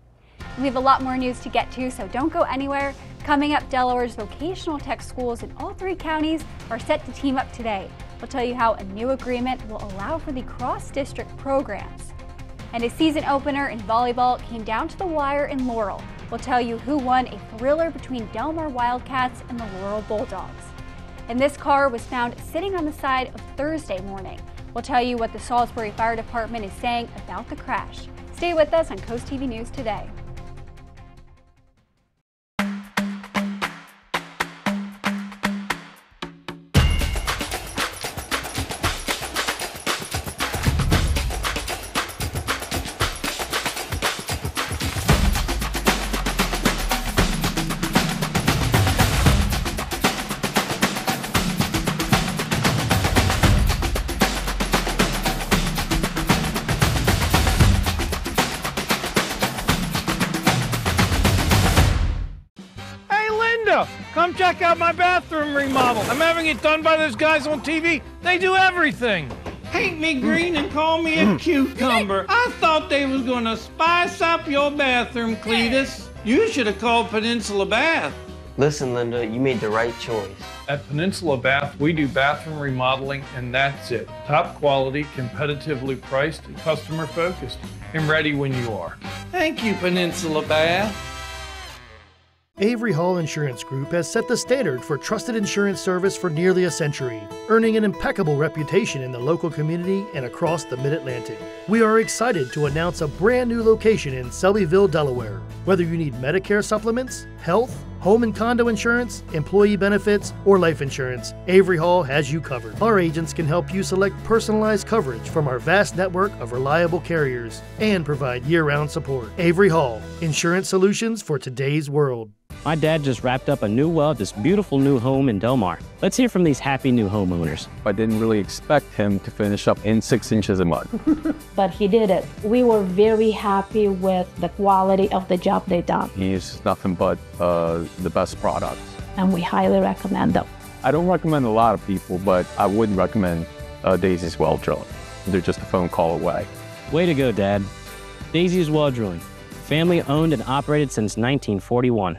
We have a lot more news to get to, so don't go anywhere. Coming up, Delaware's vocational tech schools in all 3 counties are set to team up today. We'll tell you how a new agreement will allow for the cross-district programs. And a season opener in volleyball came down to the wire in Laurel. We'll tell you who won a thriller between Delmar Wildcats and the Laurel Bulldogs. And this car was found sitting on the side of Thursday morning. We'll tell you what the Salisbury Fire Department is saying about the crash. Stay with us on CoastTV News Today. Come check out my bathroom remodel. I'm having it done by those guys on TV. They do everything. Paint me green and call me a cucumber. I thought they was gonna spice up your bathroom, Cletus. You should have called Peninsula Bath. Listen, Linda, you made the right choice. At Peninsula Bath, we do bathroom remodeling, and that's it. Top quality, competitively priced, and customer focused. And ready when you are. Thank you, Peninsula Bath. Avery Hall Insurance Group has set the standard for trusted insurance service for nearly a century, earning an impeccable reputation in the local community and across the Mid-Atlantic. We are excited to announce a brand new location in Selbyville, Delaware. Whether you need Medicare supplements, health, home and condo insurance, employee benefits, or life insurance, Avery Hall has you covered. Our agents can help you select personalized coverage from our vast network of reliable carriers and provide year-round support. Avery Hall, insurance solutions for today's world. My dad just wrapped up a new well at this beautiful new home in Delmar. Let's hear from these happy new homeowners. I didn't really expect him to finish up in 6 inches of mud. But he did it. We were very happy with the quality of the job they done. He's nothing but the best products. And we highly recommend them. I don't recommend a lot of people, but I would recommend Daisy's Well Drilling. They're just a phone call away. Way to go, Dad. Daisy's Well Drilling. Family owned and operated since 1941.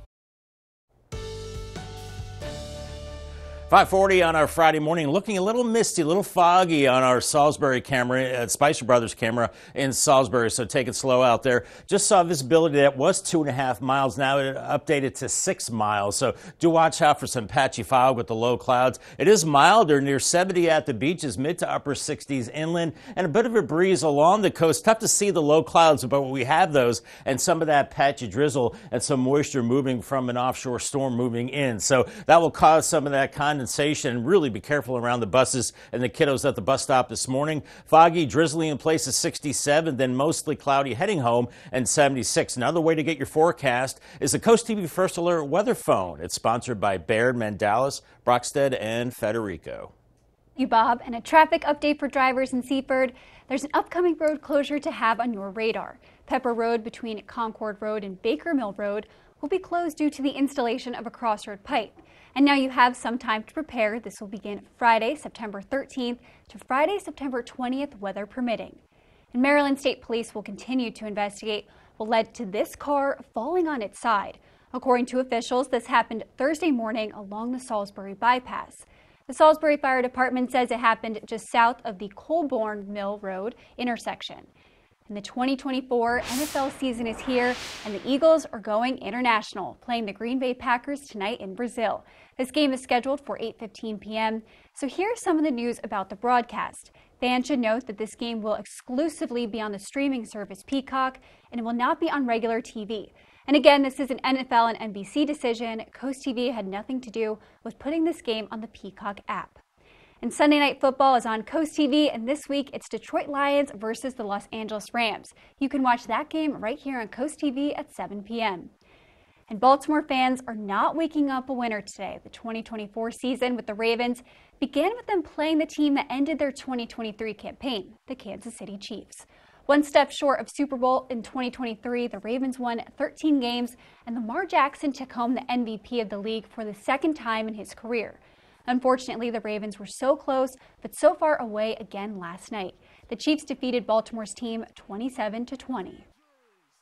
5:40 on our Friday morning, looking a little misty, a little foggy on our Salisbury camera, Spicer Brothers camera in Salisbury, so take it slow out there. Just saw visibility that was 2.5 miles, now it updated to 6 miles, so do watch out for some patchy fog with the low clouds. It is milder, near 70 at the beaches, mid to upper 60s inland, and a bit of a breeze along the coast. Tough to see the low clouds, but we have those, and some of that patchy drizzle and some moisture moving from an offshore storm moving in, so that will cause some of that condensation. Really be careful around the buses and the kiddos at the bus stop this morning. Foggy, drizzly in places 67, then mostly cloudy heading home and 76. Another way to get your forecast is the Coast TV First Alert weather phone. It's sponsored by Baird, Mandalis, Brockstead, and Federico. You, Bob, and a traffic update for drivers in Seaford. There's an upcoming road closure to have on your radar. Pepper Road between Concord Road and Baker Mill Road will be closed due to the installation of a crossroad pipe. And now you have some time to prepare. This will begin Friday, September 13th to Friday, September 20th, weather permitting. And Maryland State Police will continue to investigate what led to this car falling on its side. According to officials, this happened Thursday morning along the Salisbury bypass. The Salisbury Fire Department says it happened just south of the Colborne Mill Road intersection. And the 2024 NFL season is here, and the Eagles are going international, playing the Green Bay Packers tonight in Brazil. This game is scheduled for 8:15 p.m. So here's some of the news about the broadcast. Fans should note that this game will exclusively be on the streaming service Peacock, and it will not be on regular TV. And again, this is an NFL and NBC decision. CoastTV had nothing to do with putting this game on the Peacock app. And Sunday Night Football is on CoastTV, and this week it's Detroit Lions versus the Los Angeles Rams. You can watch that game right here on CoastTV at 7 p.m. And Baltimore fans are not waking up a winner today. The 2024 season with the Ravens began with them playing the team that ended their 2023 campaign, the Kansas City Chiefs. One step short of Super Bowl in 2023, the Ravens won 13 games, and Lamar Jackson took home the MVP of the league for the second time in his career. Unfortunately, the Ravens were so close, but so far away again last night. The Chiefs defeated Baltimore's team 27-20.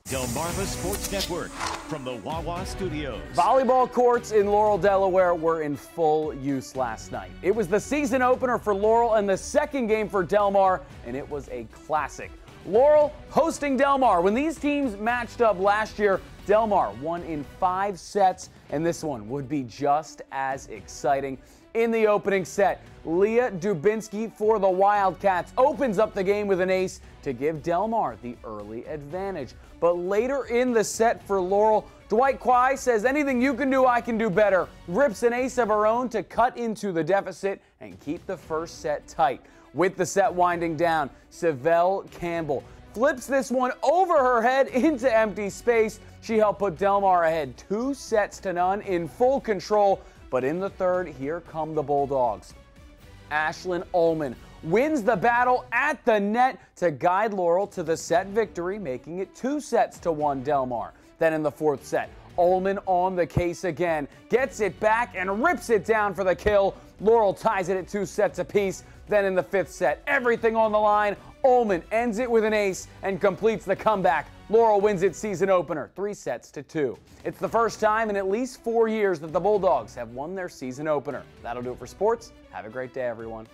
Delmarva Sports Network from the Wawa Studios. Volleyball courts in Laurel, Delaware were in full use last night. It was the season opener for Laurel and the second game for Delmar, and it was a classic. Laurel hosting Delmar. When these teams matched up last year, Delmar won in 5 sets, and this one would be just as exciting. In the opening set, Leah Dubinsky for the Wildcats opens up the game with an ace to give Delmar the early advantage. But later in the set for Laurel, Dwight Kwai says, anything you can do, I can do better. Rips an ace of her own to cut into the deficit and keep the first set tight. With the set winding down, Savelle Campbell flips this one over her head into empty space. She helped put Delmar ahead 2-0 in full control. But in the third, here come the Bulldogs. Ashlyn Ullman wins the battle at the net to guide Laurel to the set victory, making it 2-1 Delmar. Then in the fourth set, Ullman on the case again, gets it back and rips it down for the kill. Laurel ties it at 2 sets apiece. Then in the fifth set, everything on the line. Ullman ends it with an ace and completes the comeback. Laurel wins its season opener 3-2. It's the first time in at least 4 years that the Bulldogs have won their season opener. That'll do it for sports. Have a great day, everyone.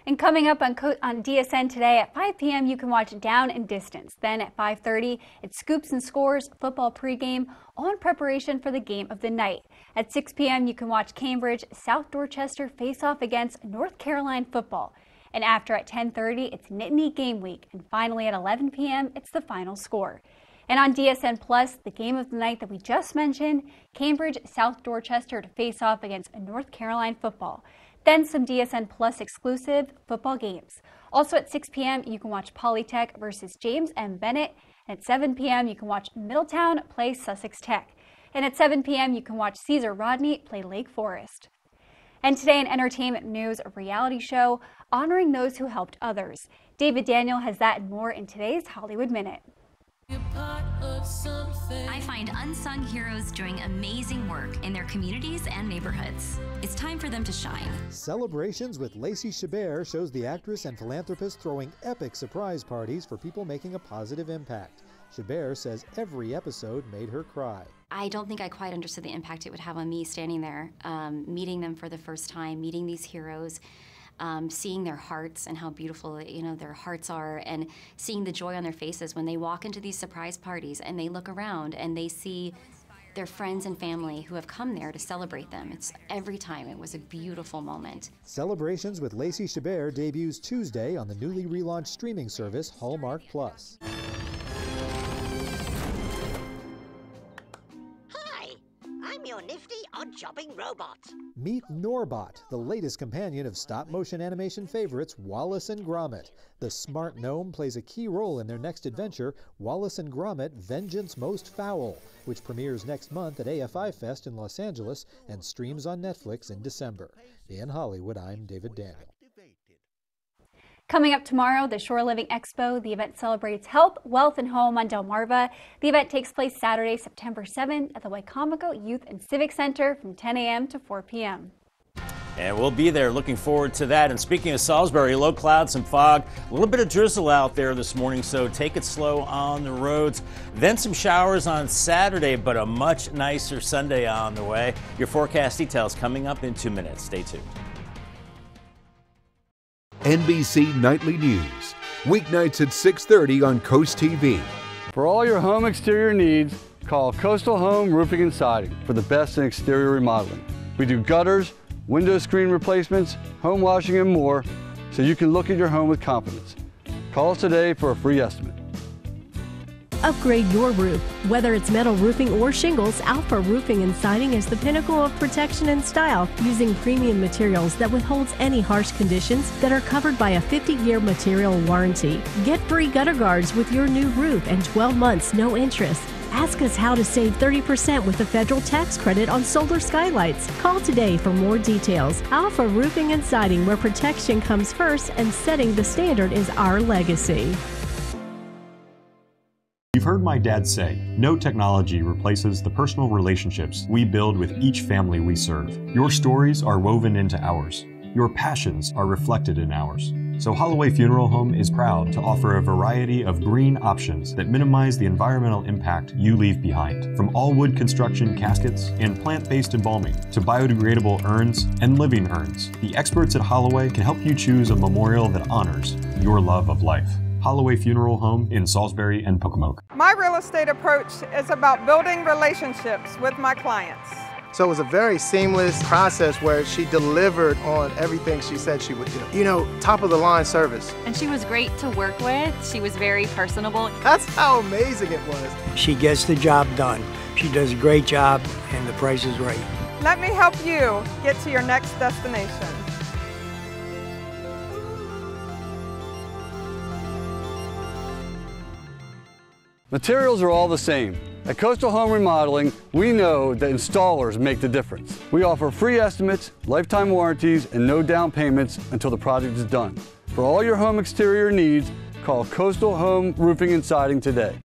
And coming up on DSN today at 5 p.m., you can watch Down and Distance. Then at 5:30, it's Scoops and Scores football pregame, all in preparation for the game of the night. At 6 p.m., you can watch Cambridge, South Dorchester face off against North Carolina football. And after at 10:30, it's Nittany Game Week. And finally at 11 p.m., it's the final score. And on DSN Plus, the game of the night that we just mentioned, Cambridge, South Dorchester to face off against North Carolina football. Then some DSN Plus exclusive football games. Also at 6 p.m., you can watch Polytech versus James M. Bennett. And at 7 p.m., you can watch Middletown play Sussex Tech. And at 7 p.m., you can watch Caesar Rodney play Lake Forest. And today in entertainment news, a reality show honoring those who helped others. David Daniel has that and more in today's Hollywood Minute. I find unsung heroes doing amazing work in their communities and neighborhoods. It's time for them to shine. Celebrations with Lacey Chabert shows the actress and philanthropist throwing epic surprise parties for people making a positive impact. Chabert says every episode made her cry. I don't think I quite understood the impact it would have on me standing there, meeting them for the first time, meeting these heroes. Seeing their hearts and how beautiful, their hearts are, and seeing the joy on their faces when they walk into these surprise parties and they look around and they see their friends and family who have come there to celebrate them. Every time it was a beautiful moment. Celebrations with Lacey Chabert debuts Tuesday on the newly relaunched streaming service Hallmark Plus. I'm your nifty, odd-jobbing robot. Meet Norbot, the latest companion of stop-motion animation favorites Wallace and Gromit. The smart gnome plays a key role in their next adventure, Wallace and Gromit: Vengeance Most Foul, which premieres next month at AFI Fest in Los Angeles and streams on Netflix in December. In Hollywood, I'm David Daniel. Coming up tomorrow, the Shore Living Expo. The event celebrates health, wealth, and home on Delmarva. The event takes place Saturday, September 7th at the Wicomico Youth and Civic Center from 10 a.m. to 4 p.m. And we'll be there. Looking forward to that. And speaking of Salisbury, low clouds and fog, a little bit of drizzle out there this morning, so take it slow on the roads. Then some showers on Saturday, but a much nicer Sunday on the way. Your forecast details coming up in 2 minutes. Stay tuned. NBC Nightly News, weeknights at 6:30 on CoastTV. For all your home exterior needs, call Coastal Home Roofing and Siding for the best in exterior remodeling. We do gutters, window screen replacements, home washing, and more, so you can look at your home with confidence. Call us today for a free estimate. Upgrade your roof. Whether it's metal roofing or shingles, Alpha Roofing and Siding is the pinnacle of protection and style, using premium materials that withholds any harsh conditions that are covered by a 50-year material warranty. Get free gutter guards with your new roof and 12 months no interest. Ask us how to save 30% with the federal tax credit on solar skylights. Call today for more details. Alpha Roofing and Siding, where protection comes first and setting the standard is our legacy. You've heard my dad say, no technology replaces the personal relationships we build with each family we serve. Your stories are woven into ours. Your passions are reflected in ours. So Holloway Funeral Home is proud to offer a variety of green options that minimize the environmental impact you leave behind. From all-wood construction caskets and plant-based embalming to biodegradable urns and living urns, the experts at Holloway can help you choose a memorial that honors your love of life. Holloway Funeral Home in Salisbury and Pocomoke. My real estate approach is about building relationships with my clients. So it was a very seamless process where she delivered on everything she said she would do. You know, top of the line service. And she was great to work with. She was very personable. That's how amazing it was. She gets the job done. She does a great job and the price is right. Let me help you get to your next destination. Materials are all the same. At Coastal Home Remodeling, we know that installers make the difference. We offer free estimates, lifetime warranties, and no down payments until the project is done. For all your home exterior needs, call Coastal Home Roofing and Siding today.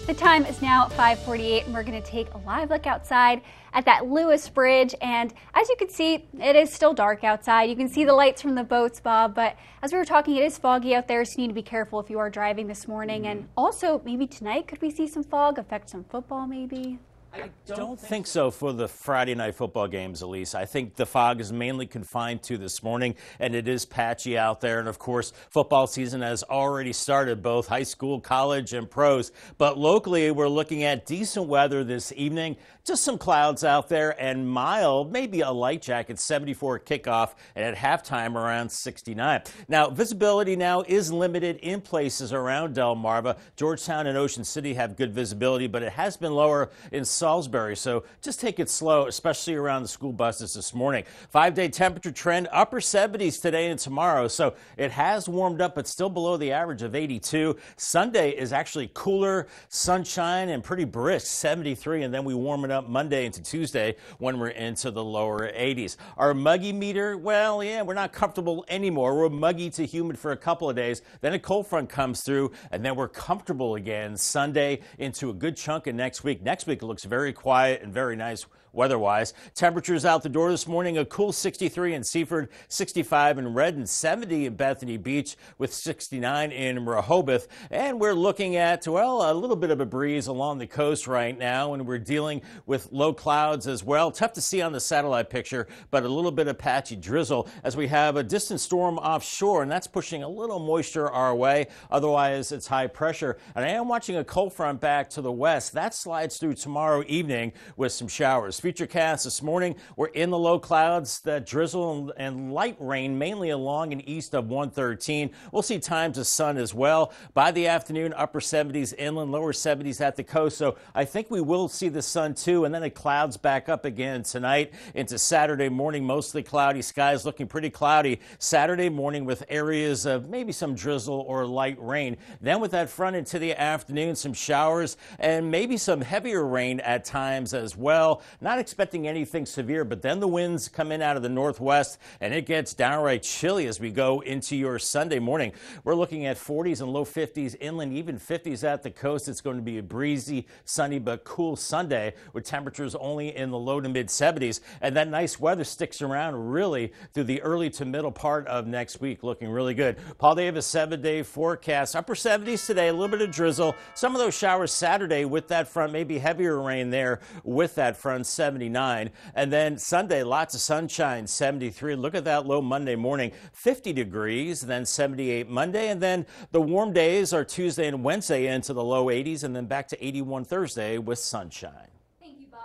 The time is now 5:48, and we're going to take a live look outside at that Lewis Bridge. And as you can see, it is still dark outside. You can see the lights from the boats, Bob. But as we were talking, it is foggy out there, so you need to be careful if you are driving this morning. And also, maybe tonight, could we see some fog affect some football, maybe? I don't think so for the Friday night football games, Elise. I think the fog is mainly confined to this morning, and it is patchy out there. And, of course, football season has already started, both high school, college, and pros. But locally, we're looking at decent weather this evening. Just some clouds out there and mild, maybe a light jacket, 74 kickoff, and at halftime around 69. Now, visibility now is limited in places around Delmarva. Georgetown and Ocean City have good visibility, but it has been lower in Salisbury, so just take it slow, especially around the school buses this morning. 5-day temperature trend, upper 70s today and tomorrow, so it has warmed up, but still below the average of 82. Sunday is actually cooler, sunshine, and pretty brisk, 73, and then we warm it up Monday into Tuesday when we're into the lower 80s. Our muggy meter, well, yeah, we're not comfortable anymore. We're muggy to humid for a couple of days, then a cold front comes through, and then we're comfortable again Sunday into a good chunk of next week. Next week it looks very quiet and very nice weather-wise. Temperatures out the door this morning, a cool 63 in Seaford, 65 in Redden, 70 in Bethany Beach with 69 in Rehoboth. And we're looking at, well, a little bit of a breeze along the coast right now, and we're dealing with low clouds as well. Tough to see on the satellite picture, but a little bit of patchy drizzle as we have a distant storm offshore, and that's pushing a little moisture our way. Otherwise, it's high pressure. And I am watching a cold front back to the west. That slides through tomorrow evening with some showers. Futurecast this morning, we're in the low clouds, that drizzle and light rain mainly along and east of 113. We'll see times of sun as well. By the afternoon, upper 70s inland, lower 70s at the coast. So I think we will see the sun too, and then it clouds back up again tonight into Saturday morning. Mostly cloudy skies, looking pretty cloudy Saturday morning with areas of maybe some drizzle or light rain. Then with that front into the afternoon, some showers and maybe some heavier rain at times as well. Not expecting anything severe, but then the winds come in out of the northwest and it gets downright chilly as we go into your Sunday morning. We're looking at 40s and low 50s inland, even 50s at the coast. It's going to be a breezy, sunny, but cool Sunday with temperatures only in the low to mid 70s. And that nice weather sticks around really through the early to middle part of next week, looking really good. Paul Davis 7-day forecast, upper 70s today, a little bit of drizzle. Some of those showers Saturday with that front, maybe heavier rain there with that front, 79. And then Sunday, lots of sunshine, 73. Look at that low Monday morning, 50 degrees, then 78 Monday. And then the warm days are Tuesday and Wednesday into the low 80s, and then back to 81 Thursday with sunshine.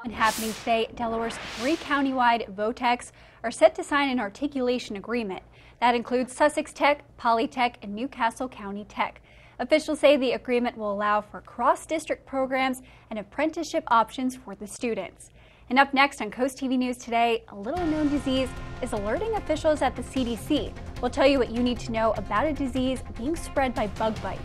And happening today, Delaware's 3 countywide VOTECs are set to sign an articulation agreement. That includes Sussex Tech, Polytech, and Newcastle County Tech. Officials say the agreement will allow for cross-district programs and apprenticeship options for the students. And up next on CoastTV News today, a little-known disease is alerting officials at the CDC. We'll tell you what you need to know about a disease being spread by bug bites.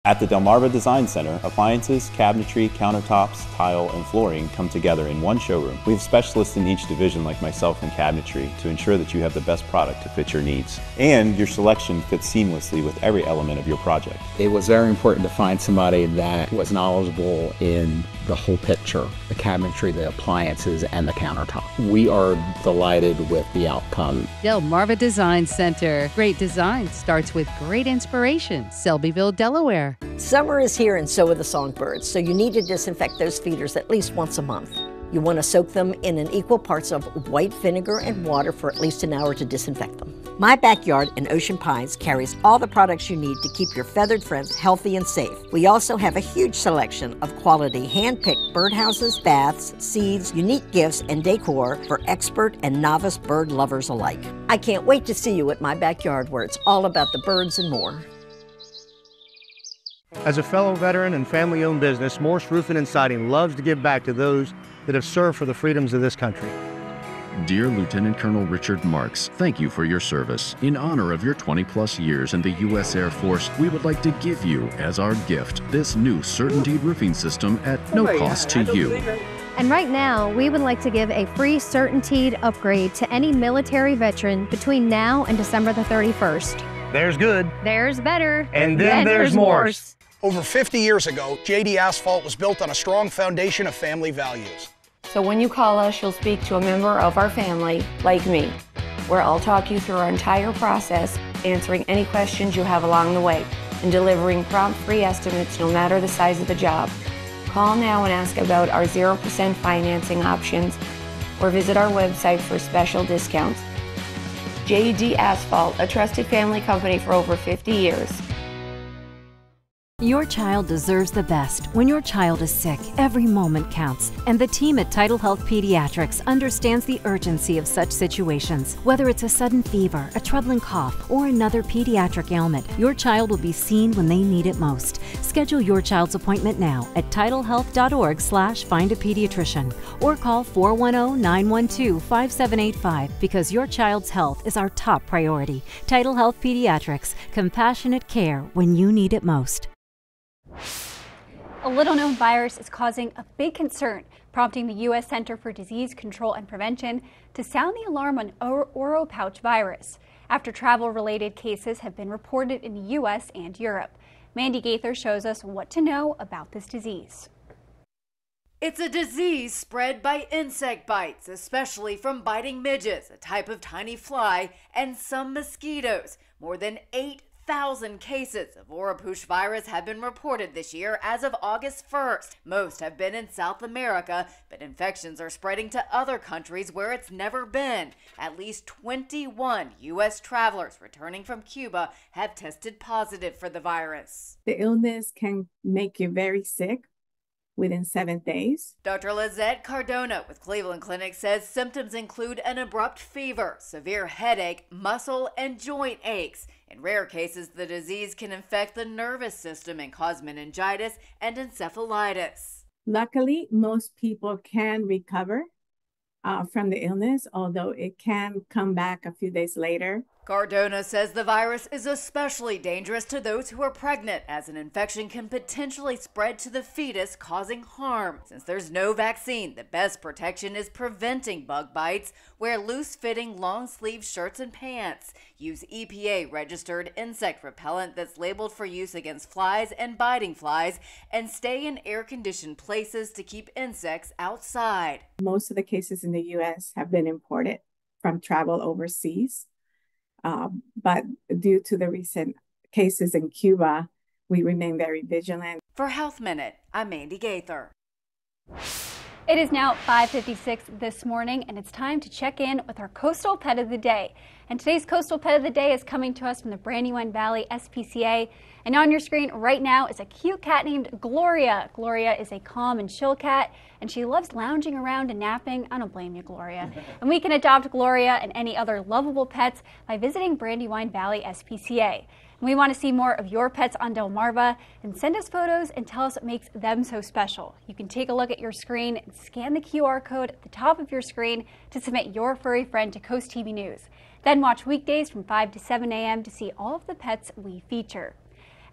At the Delmarva Design Center, appliances, cabinetry, countertops, tile, and flooring come together in one showroom. We have specialists in each division like myself in cabinetry to ensure that you have the best product to fit your needs. And your selection fits seamlessly with every element of your project. It was very important to find somebody that was knowledgeable in the whole picture, the cabinetry, the appliances, and the countertop. We are delighted with the outcome. Delmarva Design Center. Great design starts with great inspiration. Selbyville, Delaware. Summer is here and so are the songbirds, so you need to disinfect those feeders at least once a month. You want to soak them in an equal parts of white vinegar and water for at least an hour to disinfect them. My Backyard in Ocean Pines carries all the products you need to keep your feathered friends healthy and safe. We also have a huge selection of quality hand-picked birdhouses, baths, seeds, unique gifts, and decor for expert and novice bird lovers alike. I can't wait to see you at My Backyard, where it's all about the birds and more. As a fellow veteran and family-owned business, Morse Roofing and Siding loves to give back to those that have served for the freedoms of this country. Dear Lieutenant Colonel Richard Marks, thank you for your service. In honor of your 20-plus years in the U.S. Air Force, we would like to give you, as our gift, this new Certainty roofing system at no cost to you. And right now, we would like to give a free Certainty upgrade to any military veteran between now and December the 31st. There's good. There's better. And then there's Morse. Over 50 years ago, JD Asphalt was built on a strong foundation of family values. So when you call us, you'll speak to a member of our family, like me, where I'll talk you through our entire process, answering any questions you have along the way, and delivering prompt free estimates no matter the size of the job. Call now and ask about our 0% financing options or visit our website for special discounts. JD Asphalt, a trusted family company for over 50 years. Your child deserves the best. When your child is sick, every moment counts. And the team at Tidal Health Pediatrics understands the urgency of such situations. Whether it's a sudden fever, a troubling cough, or another pediatric ailment, your child will be seen when they need it most. Schedule your child's appointment now at tidalhealth.org/findapediatrician or call 410-912-5785 because your child's health is our top priority. Tidal Health Pediatrics, compassionate care when you need it most. A little-known virus is causing a big concern, prompting the U.S. Center for Disease Control and Prevention to sound the alarm on oropouch virus after travel-related cases have been reported in the U.S. and Europe. Mandy Gaither shows us what to know about this disease. It's a disease spread by insect bites, especially from biting midges, a type of tiny fly, and some mosquitoes. More than 8,000 cases of oropouche virus have been reported this year as of August 1st. Most have been in South America, but infections are spreading to other countries where it's never been. At least 21 U.S. travelers returning from Cuba have tested positive for the virus. The illness can make you very sick within 7 days. Dr. Lizette Cardona with Cleveland Clinic says symptoms include an abrupt fever, severe headache, muscle and joint aches. In rare cases, the disease can infect the nervous system and cause meningitis and encephalitis. Luckily, most people can recover from the illness, although it can come back a few days later. Cardona says the virus is especially dangerous to those who are pregnant, as an infection can potentially spread to the fetus, causing harm. Since there's no vaccine, the best protection is preventing bug bites. Wear loose-fitting long-sleeve shirts and pants. Use EPA-registered insect repellent that's labeled for use against flies and biting flies, and stay in air-conditioned places to keep insects outside. Most of the cases in the U.S. have been imported from travel overseas. But due to the recent cases in Cuba, we remain very vigilant. For Health Minute, I'm Mandy Gaither. It is now 5:56 this morning, and it's time to check in with our Coastal Pet of the Day. And today's Coastal Pet of the Day is coming to us from the Brandywine Valley SPCA. And on your screen right now is a cute cat named Gloria. Gloria is a calm and chill cat, and she loves lounging around and napping. I don't blame you, Gloria. And we can adopt Gloria and any other lovable pets by visiting Brandywine Valley SPCA. And we want to see more of your pets on Delmarva, and send us photos and tell us what makes them so special. You can take a look at your screen and scan the QR code at the top of your screen to submit your furry friend to CoastTV News. Then watch weekdays from 5 to 7 a.m. to see all of the pets we feature.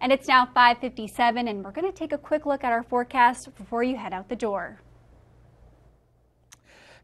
And it's now 5:57, and we're going to take a quick look at our forecast before you head out the door.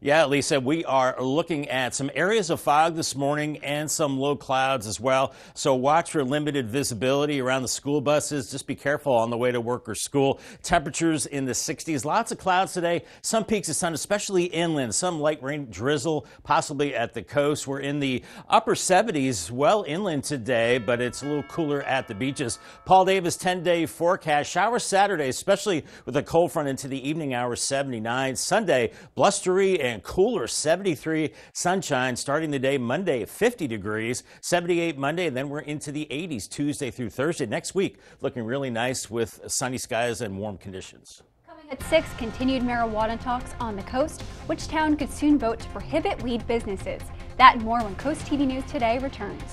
Yeah, Lisa, we are looking at some areas of fog this morning and some low clouds as well. So watch for limited visibility around the school buses. Just be careful on the way to work or school. Temperatures in the 60s. Lots of clouds today. Some peaks of sun, especially inland. Some light rain drizzle, possibly at the coast. We're in the upper 70s, well inland today, but it's a little cooler at the beaches. Paul Davis 10-day forecast. Showers Saturday, especially with a cold front into the evening hours, 79. Sunday, blustery and cooler, 73. Sunshine starting the day Monday at 50 degrees, 78 Monday, and then we're into the 80s Tuesday through Thursday. Next week looking really nice with sunny skies and warm conditions. Coming at 6, continued marijuana talks on the coast. Which town could soon vote to prohibit weed businesses? That and more when CoastTV News Today returns.